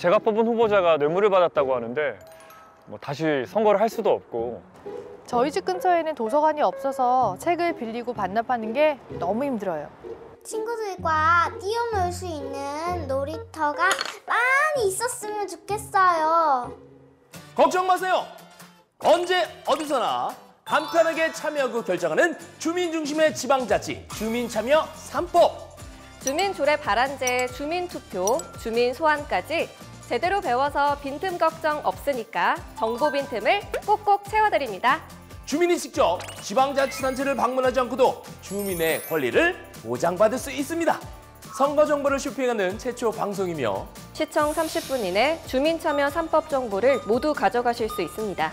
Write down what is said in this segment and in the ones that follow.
제가 뽑은 후보자가 뇌물을 받았다고 하는데 뭐 다시 선거를 할 수도 없고. 저희 집 근처에는 도서관이 없어서 책을 빌리고 반납하는 게 너무 힘들어요. 친구들과 뛰어놀 수 있는 놀이터가 많이 있었으면 좋겠어요. 걱정 마세요. 언제 어디서나 간편하게 참여하고 결정하는 주민 중심의 지방자치 주민참여 3법. 주민 조례 발안제, 주민 투표, 주민 소환까지 제대로 배워서 빈틈 걱정 없으니까 정보 빈틈을 꼭꼭 채워드립니다. 주민이 직접 지방자치단체를 방문하지 않고도 주민의 권리를 보장받을 수 있습니다. 선거 정보를 쇼핑하는 최초 방송이며 시청 30분 이내 주민 참여 3법 정보를 모두 가져가실 수 있습니다.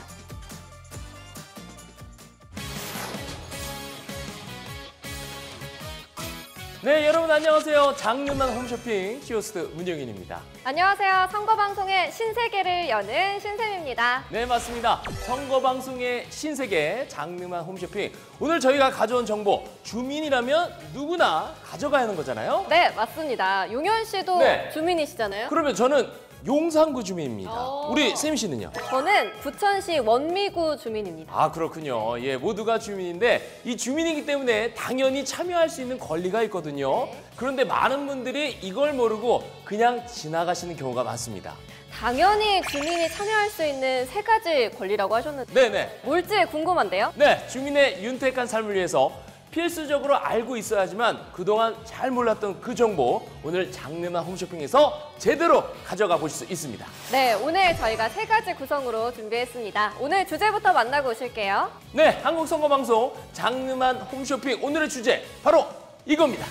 네, 여러분 안녕하세요. 장르만 홈쇼핑 키오스트 문영인입니다. 안녕하세요. 선거방송의 신세계를 여는 신샘입니다. 네, 맞습니다. 선거방송의 신세계 장르만 홈쇼핑. 오늘 저희가 가져온 정보, 주민이라면 누구나 가져가야 하는 거잖아요. 네, 맞습니다. 용현 씨도 네. 주민이시잖아요. 그러면 저는 용산구 주민입니다. 우리 쌤 씨는요? 저는 부천시 원미구 주민입니다. 아, 그렇군요. 예, 모두가 주민인데 이 주민이기 때문에 당연히 참여할 수 있는 권리가 있거든요. 네. 그런데 많은 분들이 이걸 모르고 그냥 지나가시는 경우가 많습니다. 당연히 주민이 참여할 수 있는 3가지 권리라고 하셨는데 네네. 뭘지 궁금한데요? 네, 주민의 윤택한 삶을 위해서 필수적으로 알고 있어야지만 그동안 잘 몰랐던 그 정보 오늘 장르만 홈쇼핑에서 제대로 가져가 보실 수 있습니다. 네, 오늘 저희가 3가지 구성으로 준비했습니다. 오늘 주제부터 만나고 오실게요. 네, 한국선거방송 장르만 홈쇼핑 오늘의 주제 바로 이겁니다.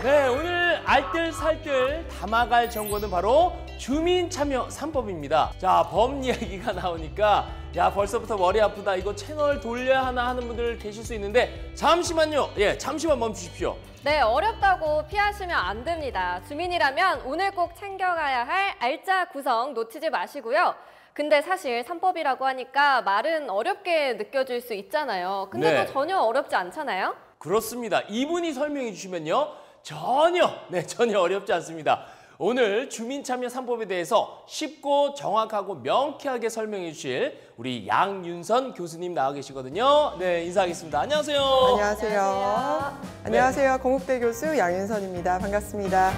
네, 오늘 알뜰살뜰 담아갈 정보는 바로 주민참여 3법입니다. 자, 범 이야기가 나오니까 야, 벌써부터 머리 아프다, 이거 채널 돌려야 하나 하는 분들 계실 수 있는데 잠시만요. 예, 잠시만 멈추십시오. 네, 어렵다고 피하시면 안 됩니다. 주민이라면 오늘 꼭 챙겨가야 할 알짜 구성 놓치지 마시고요. 근데 사실 3법이라고 하니까 말은 어렵게 느껴질 수 있잖아요. 근데 네. 또 전혀 어렵지 않잖아요? 그렇습니다. 이분이 설명해 주시면요. 전혀 어렵지 않습니다. 오늘 주민참여 3법에 대해서 쉽고 정확하고 명쾌하게 설명해 주실 우리 양윤선 교수님 나와 계시거든요. 네, 인사하겠습니다. 안녕하세요. 안녕하세요. 안녕하세요. 건국대 교수 양윤선입니다. 반갑습니다.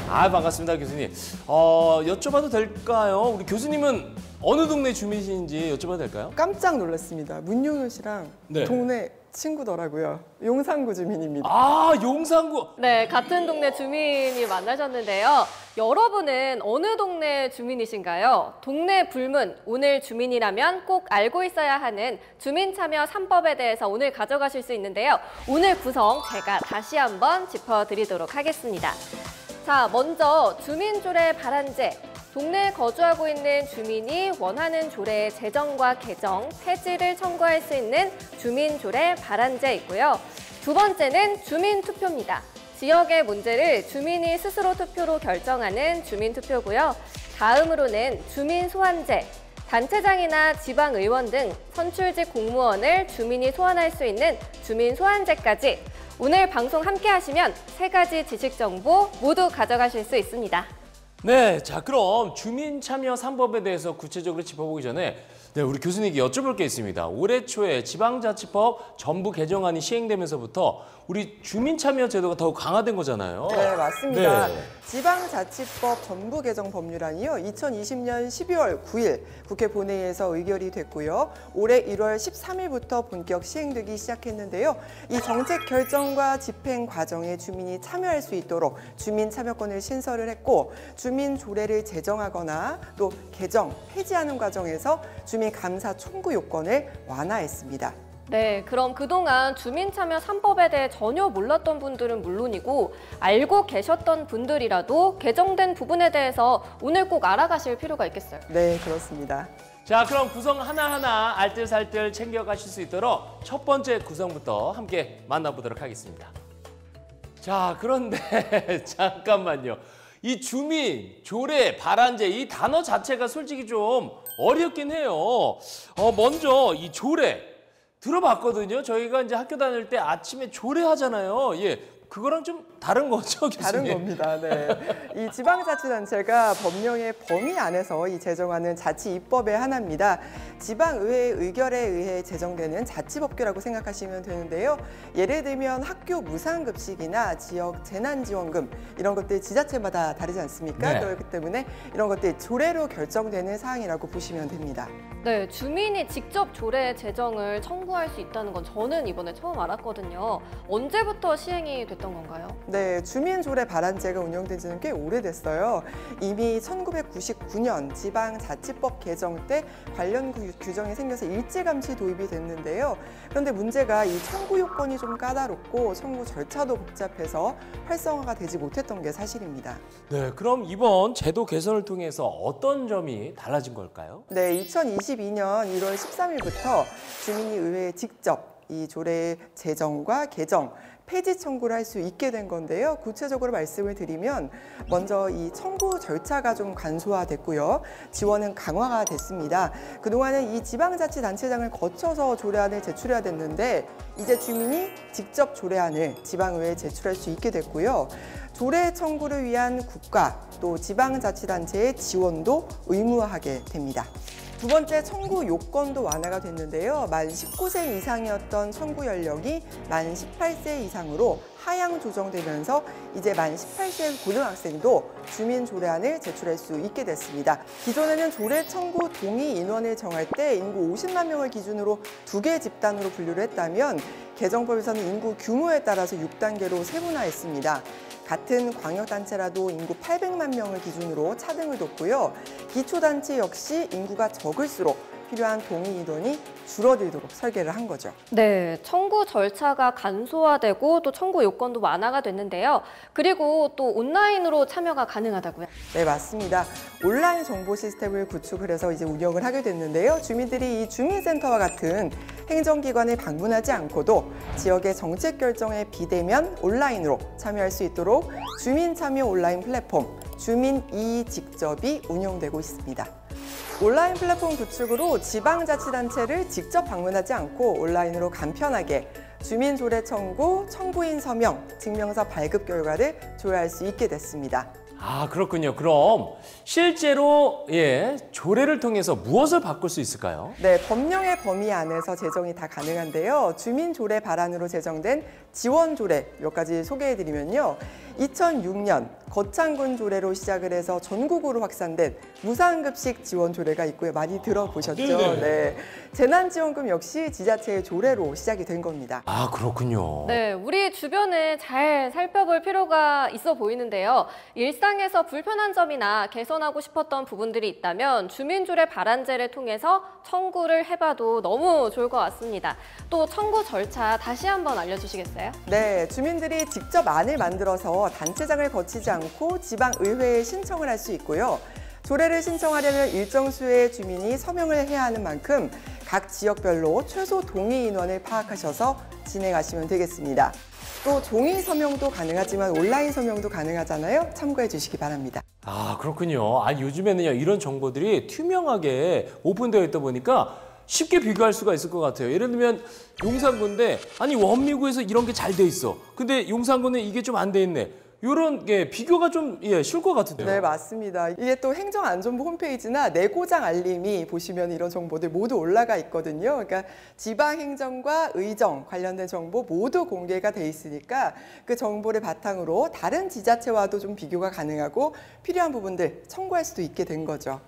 아, 반갑습니다, 교수님. 여쭤봐도 될까요? 우리 교수님은 어느 동네 주민이신지 여쭤봐도 될까요? 깜짝 놀랐습니다. 문용현 씨랑 네. 동네 친구더라고요. 용산구 주민입니다. 아, 용산구. 네, 같은 동네 주민이 만나셨는데요. 여러분은 어느 동네 주민이신가요? 동네 불문, 오늘 주민이라면 꼭 알고 있어야 하는 주민참여 3법에 대해서 오늘 가져가실 수 있는데요. 오늘 구성 제가 다시 한번 짚어드리도록 하겠습니다. 자, 먼저 주민조례 발안제. 동네에 거주하고 있는 주민이 원하는 조례의 제정과 개정, 폐지를 청구할 수 있는 주민조례 발안제 있고요. 두 번째는 주민투표입니다. 지역의 문제를 주민이 스스로 투표로 결정하는 주민투표고요. 다음으로는 주민소환제. 단체장이나 지방의원 등 선출직 공무원을 주민이 소환할 수 있는 주민소환제까지 오늘 방송 함께 하시면 3가지 지식 정보 모두 가져가실 수 있습니다. 네, 자, 그럼 주민참여 3법에 대해서 구체적으로 짚어보기 전에 네, 우리 교수님께 여쭤볼 게 있습니다. 올해 초에 지방자치법 전부 개정안이 시행되면서부터 우리 주민참여 제도가 더욱 강화된 거잖아요. 네, 맞습니다. 네. 지방자치법 전부 개정 법률안이요. 2020년 12월 9일 국회 본회의에서 의결이 됐고요. 올해 1월 13일부터 본격 시행되기 시작했는데요. 이 정책 결정과 집행 과정에 주민이 참여할 수 있도록 주민 참여권을 신설을 했고 주민 조례를 제정하거나 또 개정, 폐지하는 과정에서 주민 감사 청구 요건을 완화했습니다. 네, 그럼 그동안 주민참여 3법에 대해 전혀 몰랐던 분들은 물론이고 알고 계셨던 분들이라도 개정된 부분에 대해서 오늘 꼭 알아가실 필요가 있겠어요. 네, 그렇습니다. 자, 그럼 구성 하나하나 알뜰살뜰 챙겨가실 수 있도록 첫 번째 구성부터 함께 만나보도록 하겠습니다. 자, 그런데 잠깐만요. 이 주민, 조례, 발안제 이 단어 자체가 솔직히 좀 어렵긴 해요. 먼저 이 조례 들어봤거든요. 저희가 이제 학교 다닐 때 아침에 조례 하잖아요. 예, 그거랑 좀 다른 거죠, 교수님? 다른 겁니다. 네. 이 지방자치단체가 법령의 범위 안에서 이 제정하는 자치 입법의 하나입니다. 지방의회의 의결에 의해 제정되는 자치법규라고 생각하시면 되는데요. 예를 들면 학교 무상급식이나 지역 재난지원금 이런 것들 지자체마다 다르지 않습니까? 네. 그렇기 때문에 이런 것들 조례로 결정되는 사항이라고 보시면 됩니다. 네, 주민이 직접 조례 제정을 청구할 수 있다는 건 저는 이번에 처음 알았거든요. 언제부터 시행이 됐던 건가요? 네, 주민조례 발안제가 운영된 지는 꽤 오래됐어요. 이미 1999년 지방자치법 개정 때 관련 규정이 생겨서 일찌감치 도입이 됐는데요. 그런데 문제가 이 청구 요건이 좀 까다롭고 청구 절차도 복잡해서 활성화가 되지 못했던 게 사실입니다. 네, 그럼 이번 제도 개선을 통해서 어떤 점이 달라진 걸까요? 네, 2022년 1월 13일부터 주민이 의회에 직접 이 조례 제정과 개정, 폐지 청구를 할 수 있게 된 건데요. 구체적으로 말씀을 드리면 먼저 이 청구 절차가 좀 간소화됐고요. 지원은 강화가 됐습니다. 그동안은 이 지방자치단체장을 거쳐서 조례안을 제출해야 됐는데 이제 주민이 직접 조례안을 지방의회에 제출할 수 있게 됐고요. 조례 청구를 위한 국가 또 지방자치단체의 지원도 의무화하게 됩니다. 두 번째, 청구 요건도 완화가 됐는데요. 만 19세 이상이었던 청구 연령이 만 18세 이상으로 하향 조정되면서 이제 만 18세 고등학생도 주민 조례안을 제출할 수 있게 됐습니다. 기존에는 조례 청구 동의 인원을 정할 때 인구 50만 명을 기준으로 2개 집단으로 분류를 했다면 개정법에서는 인구 규모에 따라서 6단계로 세분화했습니다. 같은 광역단체라도 인구 800만 명을 기준으로 차등을 뒀고요. 기초단체 역시 인구가 적을수록 필요한 동의 인원이 줄어들도록 설계를 한 거죠. 네, 청구 절차가 간소화되고 또 청구 요건도 완화가 됐는데요. 그리고 또 온라인으로 참여가 가능하다고요? 네, 맞습니다. 온라인 정보 시스템을 구축을 해서 이제 운영을 하게 됐는데요. 주민들이 이 주민센터와 같은 행정기관을 방문하지 않고도 지역의 정책 결정에 비대면 온라인으로 참여할 수 있도록 주민참여 온라인 플랫폼 주민이직접이 운영되고 있습니다. 온라인 플랫폼 구축으로 지방자치단체를 직접 방문하지 않고 온라인으로 간편하게 주민조례 청구, 청구인 서명, 증명서 발급 결과를 조회할 수 있게 됐습니다. 아, 그렇군요. 그럼 실제로 조례를 통해서 무엇을 바꿀 수 있을까요? 네, 법령의 범위 안에서 제정이 다 가능한데요. 주민조례 발안으로 제정된 지원조례 몇 가지 소개해드리면요. 2006년 거창군 조례로 시작을 해서 전국으로 확산된 무상급식 지원조례가 있고요. 많이 들어보셨죠? 네. 재난지원금 역시 지자체의 조례로 시작이 된 겁니다. 아, 그렇군요. 네, 우리 주변을 잘 살펴볼 필요가 있어 보이는데요. 일상에서 불편한 점이나 개선하고 싶었던 부분들이 있다면 주민조례 발안제를 통해서 청구를 해봐도 너무 좋을 것 같습니다. 또 청구 절차 다시 한번 알려주시겠어요? 네, 주민들이 직접 안을 만들어서 단체장을 거치지 않고 지방의회에 신청을 할 수 있고요. 조례를 신청하려면 일정 수의 주민이 서명을 해야 하는 만큼 각 지역별로 최소 동의 인원을 파악하셔서 진행하시면 되겠습니다. 또 종이 서명도 가능하지만 온라인 서명도 가능하잖아요. 참고해 주시기 바랍니다. 아, 그렇군요. 아, 요즘에는요, 이런 정보들이 투명하게 오픈되어 있다 보니까 쉽게 비교할 수가 있을 것 같아요. 예를 들면 용산구인데 아니 원미구에서 이런 게 잘 돼 있어. 근데 용산구는 이게 좀 안 돼 있네. 이런 게 비교가 좀 쉬울 것 같은데요. 네, 맞습니다. 이게 또 행정안전부 홈페이지나 내고장 알림이 보시면 이런 정보들 모두 올라가 있거든요. 그러니까 지방행정과 의정 관련된 정보 모두 공개가 돼 있으니까 그 정보를 바탕으로 다른 지자체와도 좀 비교가 가능하고 필요한 부분들 청구할 수도 있게 된 거죠.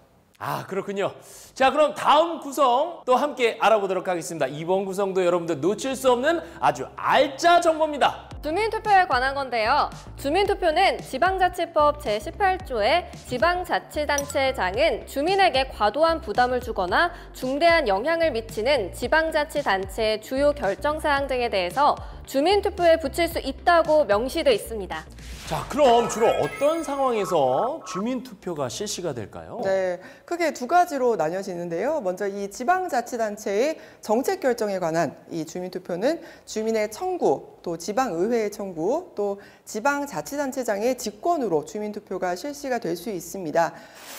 아, 그렇군요. 자, 그럼 다음 구성 또 함께 알아보도록 하겠습니다. 이번 구성도 여러분들 놓칠 수 없는 아주 알짜 정보입니다. 주민투표에 관한 건데요. 주민투표는 지방자치법 제18조의 지방자치단체장은 주민에게 과도한 부담을 주거나 중대한 영향을 미치는 지방자치단체의 주요 결정사항 등에 대해서 주민투표에 붙일 수 있다고 명시돼 있습니다. 자, 그럼 주로 어떤 상황에서 주민투표가 실시가 될까요? 네, 크게 두 가지로 나뉘어지는데요. 먼저 이 지방자치단체의 정책 결정에 관한 이 주민투표는 주민의 청구, 또 지방의회의 청구, 또 지방자치단체장의 직권으로 주민투표가 실시가 될 수 있습니다.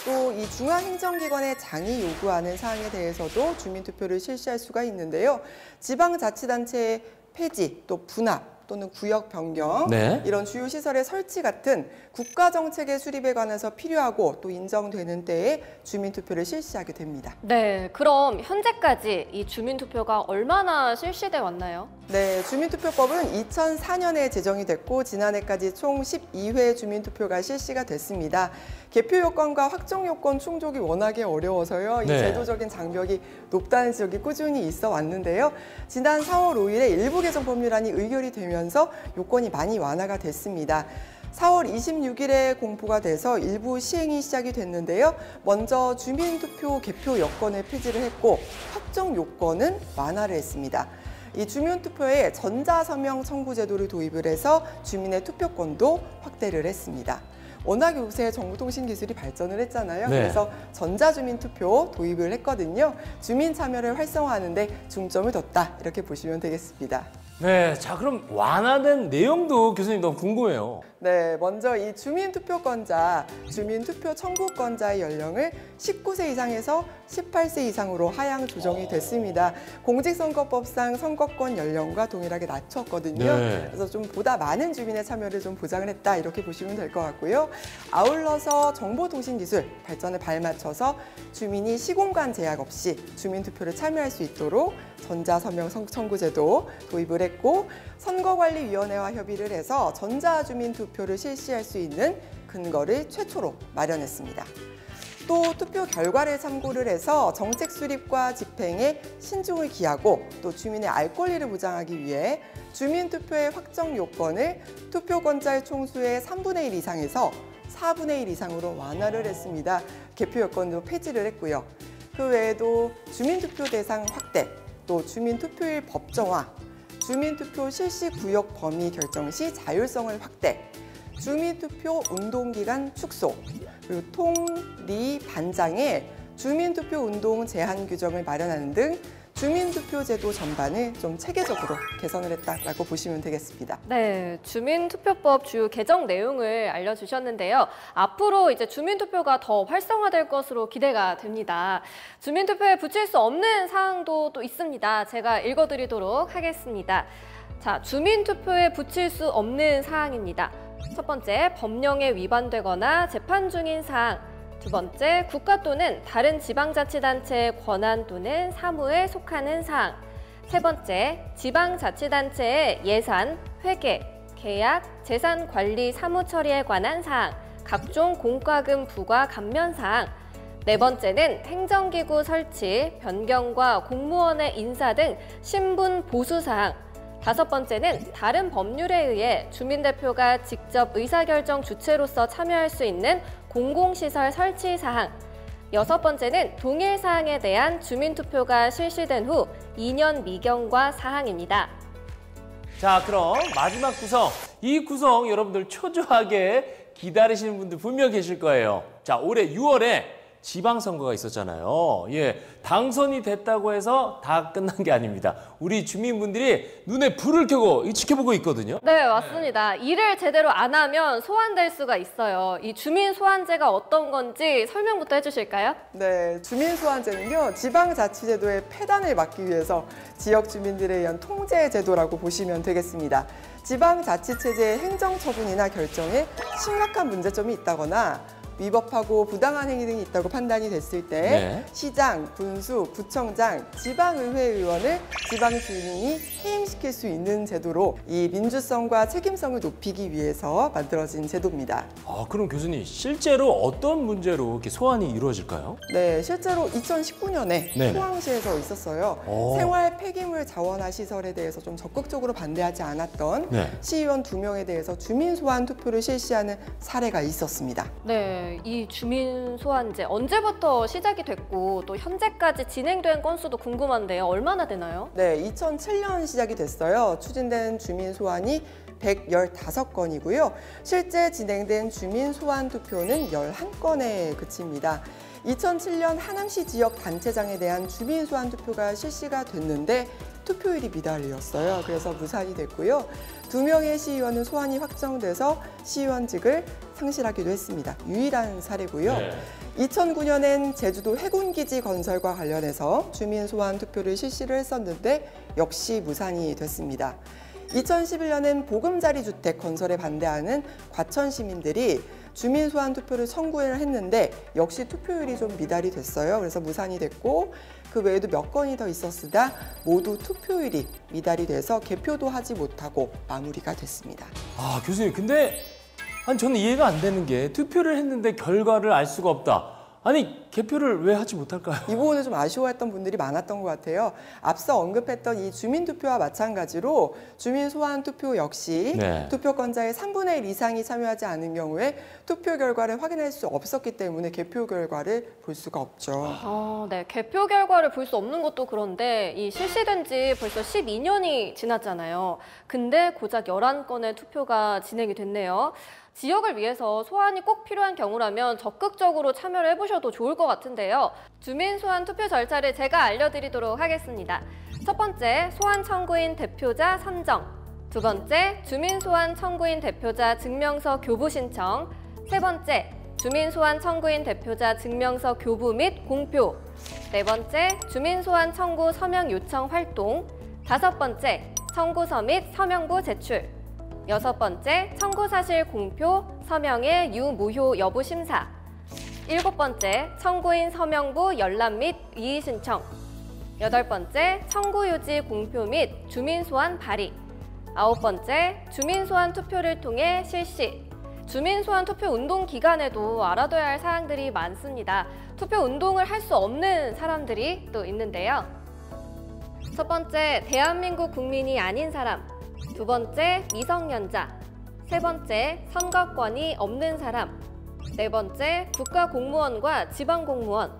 또 이 중앙행정기관의 장이 요구하는 사항에 대해서도 주민투표를 실시할 수가 있는데요. 지방자치단체의 폐지, 또 분합, 또는 구역 변경, 네. 이런 주요 시설의 설치 같은 국가 정책의 수립에 관해서 필요하고 또 인정되는 때에 주민투표를 실시하게 됩니다. 네, 그럼 현재까지 이 주민투표가 얼마나 실시돼 왔나요? 네, 주민투표법은 2004년에 제정이 됐고 지난해까지 총 12회 주민투표가 실시가 됐습니다. 개표 요건과 확정 요건 충족이 워낙에 어려워서요. 이 네. 제도적인 장벽이 높다는 지적이 꾸준히 있어 왔는데요. 지난 4월 5일에 일부 개정 법률안이 의결이 되면서 요건이 많이 완화가 됐습니다. 4월 26일에 공포가 돼서 일부 시행이 시작이 됐는데요. 먼저 주민투표 개표 여건을 폐지를 했고 확정 요건은 완화를 했습니다. 이 주민투표에 전자서명 청구 제도를 도입을 해서 주민의 투표권도 확대를 했습니다. 워낙 요새 정보통신 기술이 발전을 했잖아요. 네. 그래서 전자주민투표 도입을 했거든요. 주민 참여를 활성화하는 데 중점을 뒀다 이렇게 보시면 되겠습니다. 네, 자, 그럼 완화된 내용도 교수님 너무 궁금해요. 네, 먼저 이 주민투표권자, 주민투표 청구권자의 연령을 19세 이상에서 18세 이상으로 하향 조정이 됐습니다. 공직선거법상 선거권 연령과 동일하게 낮췄거든요. 네. 그래서 좀 보다 많은 주민의 참여를 좀 보장을 했다 이렇게 보시면 될 것 같고요. 아울러서 정보통신기술 발전에 발맞춰서 주민이 시공간 제약 없이 주민투표를 참여할 수 있도록 전자서명 청구제도 도입을 했고 선거관리위원회와 협의를 해서 전자주민투표를 실시할 수 있는 근거를 최초로 마련했습니다. 또 투표 결과를 참고를 해서 정책 수립과 집행에 신중을 기하고 또 주민의 알 권리를 보장하기 위해 주민투표의 확정 요건을 투표권자의 총수의 3분의 1 이상에서 4분의 1 이상으로 완화를 했습니다. 개표 요건도 폐지를 했고요. 그 외에도 주민투표 대상 확대, 또 주민투표일 법정화, 주민투표 실시 구역 범위 결정 시 자율성을 확대, 주민투표 운동기간 축소, 그리고 통리 반장에 주민투표 운동 제한 규정을 마련하는 등 주민투표 제도 전반을 좀 체계적으로 개선을 했다라고 보시면 되겠습니다. 네, 주민투표법 주요 개정 내용을 알려주셨는데요. 앞으로 이제 주민투표가 더 활성화될 것으로 기대가 됩니다. 주민투표에 붙일 수 없는 사항도 또 있습니다. 제가 읽어드리도록 하겠습니다. 자, 주민투표에 붙일 수 없는 사항입니다. 첫 번째, 법령에 위반되거나 재판 중인 사항. 두 번째, 국가 또는 다른 지방자치단체의 권한 또는 사무에 속하는 사항. 세 번째, 지방자치단체의 예산, 회계, 계약, 재산관리 사무 처리에 관한 사항, 각종 공과금 부과 감면 사항. 네 번째는 행정기구 설치, 변경과 공무원의 인사 등 신분 보수 사항. 다섯 번째는 다른 법률에 의해 주민대표가 직접 의사결정 주체로서 참여할 수 있는 공공시설 설치 사항. 여섯 번째는 동일 사항에 대한 주민투표가 실시된 후 2년 미경과 사항입니다. 자, 그럼 마지막 구성. 이 구성 여러분들 초조하게 기다리시는 분들 분명 계실 거예요. 자, 올해 6월에 지방선거가 있었잖아요. 예, 당선이 됐다고 해서 다 끝난 게 아닙니다. 우리 주민분들이 눈에 불을 켜고 지켜보고 있거든요. 네, 맞습니다. 일을 제대로 안 하면 소환될 수가 있어요. 이 주민 소환제가 어떤 건지 설명부터 해주실까요? 네, 주민소환제는요, 지방자치제도의 폐단을 막기 위해서 지역 주민들에 의한 통제 제도라고 보시면 되겠습니다. 지방자치체제의 행정처분이나 결정에 심각한 문제점이 있다거나 위법하고 부당한 행위 등이 있다고 판단이 됐을 때 네. 시장, 군수, 구청장, 지방의회 의원을 지방 주민이 해임시킬 수 있는 제도로 이 민주성과 책임성을 높이기 위해서 만들어진 제도입니다. 아, 그럼 교수님 실제로 어떤 문제로 이렇게 소환이 이루어질까요? 네, 실제로 2019년에 네네. 포항시에서 있었어요. 오. 생활 폐기물 자원화 시설에 대해서 좀 적극적으로 반대하지 않았던 네. 시의원 2명에 대해서 주민 소환 투표를 실시하는 사례가 있었습니다. 네, 이 주민 소환제 언제부터 시작이 됐고 또 현재까지 진행된 건수도 궁금한데요. 얼마나 되나요? 네, 2007년 시작이 됐어요. 추진된 주민 소환이 115건이고요. 실제 진행된 주민 소환 투표는 11건에 그칩니다. 2007년 하남시 지역 단체장에 대한 주민 소환 투표가 실시가 됐는데 투표율이 미달이었어요. 그래서 무산이 됐고요. 2명의 시의원은 소환이 확정돼서 시의원직을 상실하기도 했습니다. 유일한 사례고요. 2009년엔 제주도 해군기지 건설과 관련해서 주민 소환 투표를 실시를 했었는데 역시 무산이 됐습니다. 2011년엔 보금자리 주택 건설에 반대하는 과천 시민들이 주민 소환 투표를 청구를 했는데 역시 투표율이 좀 미달이 됐어요. 그래서 무산이 됐고 그 외에도 몇 건이 더 있었으나 모두 투표율이 미달이 돼서 개표도 하지 못하고 마무리가 됐습니다. 아, 교수님, 근데 아니 저는 이해가 안 되는 게 투표를 했는데 결과를 알 수가 없다. 아니, 개표를 왜 하지 못할까요? 이 부분을 좀 아쉬워했던 분들이 많았던 것 같아요. 앞서 언급했던 이 주민투표와 마찬가지로 주민 소환 투표 역시 네. 투표권자의 3분의 1 이상이 참여하지 않은 경우에 투표 결과를 확인할 수 없었기 때문에 개표 결과를 볼 수가 없죠. 네, 개표 결과를 볼 수 없는 것도 그런데 이 실시된 지 벌써 12년이 지났잖아요. 근데 고작 11건의 투표가 진행이 됐네요. 지역을 위해서 소환이 꼭 필요한 경우라면 적극적으로 참여를 해보셔도 좋을 것 같은데요. 주민 소환 투표 절차를 제가 알려드리도록 하겠습니다. 첫 번째, 소환 청구인 대표자 선정. 두 번째, 주민 소환 청구인 대표자 증명서 교부 신청. 세 번째, 주민 소환 청구인 대표자 증명서 교부 및 공표. 네 번째, 주민 소환 청구 서명 요청 활동. 다섯 번째, 청구서 및 서명부 제출. 여섯 번째, 청구 사실 공표, 서명의 유무효 여부 심사. 일곱 번째, 청구인 서명부 열람 및 이의 신청. 여덟 번째, 청구 유지 공표 및 주민 소환 발의. 아홉 번째, 주민 소환 투표를 통해 실시. 주민 소환 투표 운동 기간에도 알아둬야 할 사항들이 많습니다. 투표 운동을 할 수 없는 사람들이 또 있는데요. 첫 번째, 대한민국 국민이 아닌 사람. 두 번째, 미성년자. 세 번째, 선거권이 없는 사람. 네 번째, 국가공무원과 지방공무원.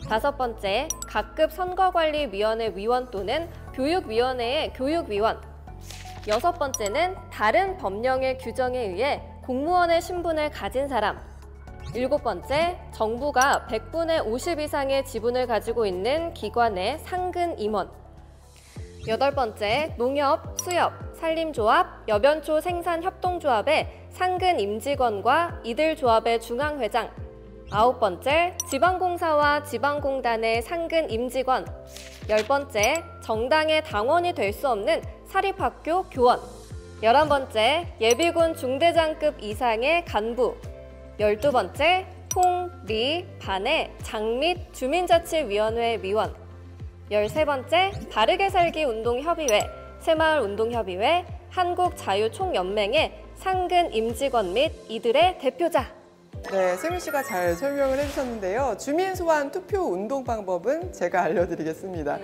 다섯 번째, 각급 선거관리위원회 위원 또는 교육위원회의 교육위원. 여섯 번째는 다른 법령의 규정에 의해 공무원의 신분을 가진 사람. 일곱 번째, 정부가 100분의 50 이상의 지분을 가지고 있는 기관의 상근 임원. 여덟 번째, 농협, 수협, 산림조합, 여변초 생산협동조합의 상근 임직원과 이들 조합의 중앙회장. 아홉 번째, 지방공사와 지방공단의 상근 임직원. 열 번째, 정당의 당원이 될 수 없는 사립학교 교원. 11번째, 예비군 중대장급 이상의 간부. 12번째, 통, 리, 반의 장 및 주민자치위원회 위원. 13번째, 바르게 살기 운동협의회, 새마을운동협의회, 한국자유총연맹의 상근 임직원 및 이들의 대표자. 네, 세미 씨가 잘 설명을 해주셨는데요. 주민 소환 투표 운동 방법은 제가 알려드리겠습니다.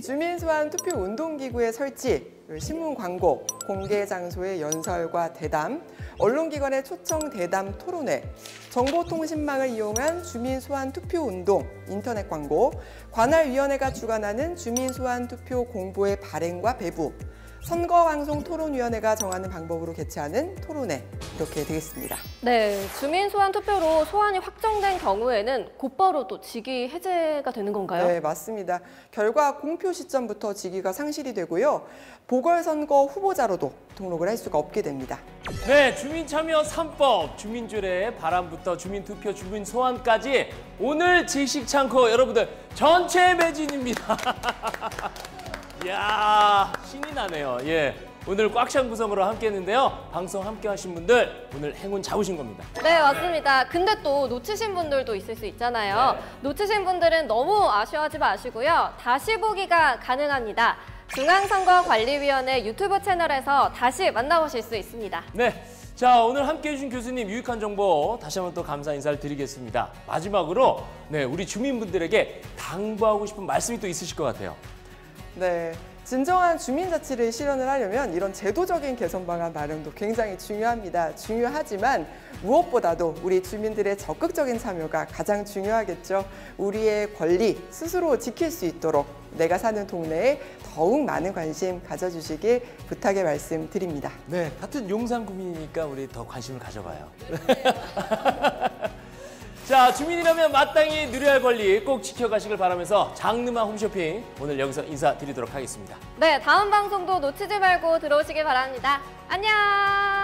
주민 소환 투표 운동기구의 설치, 신문 광고, 공개 장소의 연설과 대담, 언론기관의 초청 대담 토론회, 정보통신망을 이용한 주민 소환 투표 운동, 인터넷 광고, 관할위원회가 주관하는 주민 소환 투표 공보의 발행과 배부, 선거방송 토론위원회가 정하는 방법으로 개최하는 토론회, 이렇게 되겠습니다. 네, 주민 소환 투표로 소환이 확정된 경우에는 곧바로 또 직위 해제가 되는 건가요? 네, 맞습니다. 결과 공표 시점부터 직위가 상실이 되고요. 보궐선거 후보자로도 등록을 할 수가 없게 됩니다. 네, 주민참여 3법, 주민주례 바람부터 주민투표, 주민소환까지 오늘 질식창고 여러분들 전체 매진입니다. 이야, 신이 나네요. 예. 오늘 꽉 찬 구성으로 함께했는데요. 방송 함께하신 분들 오늘 행운 잡으신 겁니다. 네, 맞습니다. 근데 또 놓치신 분들도 있을 수 있잖아요. 놓치신 분들은 너무 아쉬워하지 마시고요. 다시 보기가 가능합니다. 중앙선거관리위원회 유튜브 채널에서 다시 만나보실 수 있습니다. 네. 자, 오늘 함께해 주신 교수님 유익한 정보 다시 한번 또 감사 인사를 드리겠습니다. 마지막으로 네, 우리 주민분들에게 당부하고 싶은 말씀이 또 있으실 것 같아요. 네. 진정한 주민자치를 실현을 하려면 이런 제도적인 개선 방안 마련도 굉장히 중요합니다. 중요하지만 무엇보다도 우리 주민들의 적극적인 참여가 가장 중요하겠죠. 우리의 권리 스스로 지킬 수 있도록 내가 사는 동네에 더욱 많은 관심 가져주시길 부탁의 말씀드립니다. 네, 같은 용산 구민이니까 우리 더 관심을 가져봐요. 자, 주민이라면 마땅히 누려야 할 권리 꼭 지켜가시길 바라면서 장沼 홈쇼핑 오늘 여기서 인사드리도록 하겠습니다. 네, 다음 방송도 놓치지 말고 들어오시길 바랍니다. 안녕!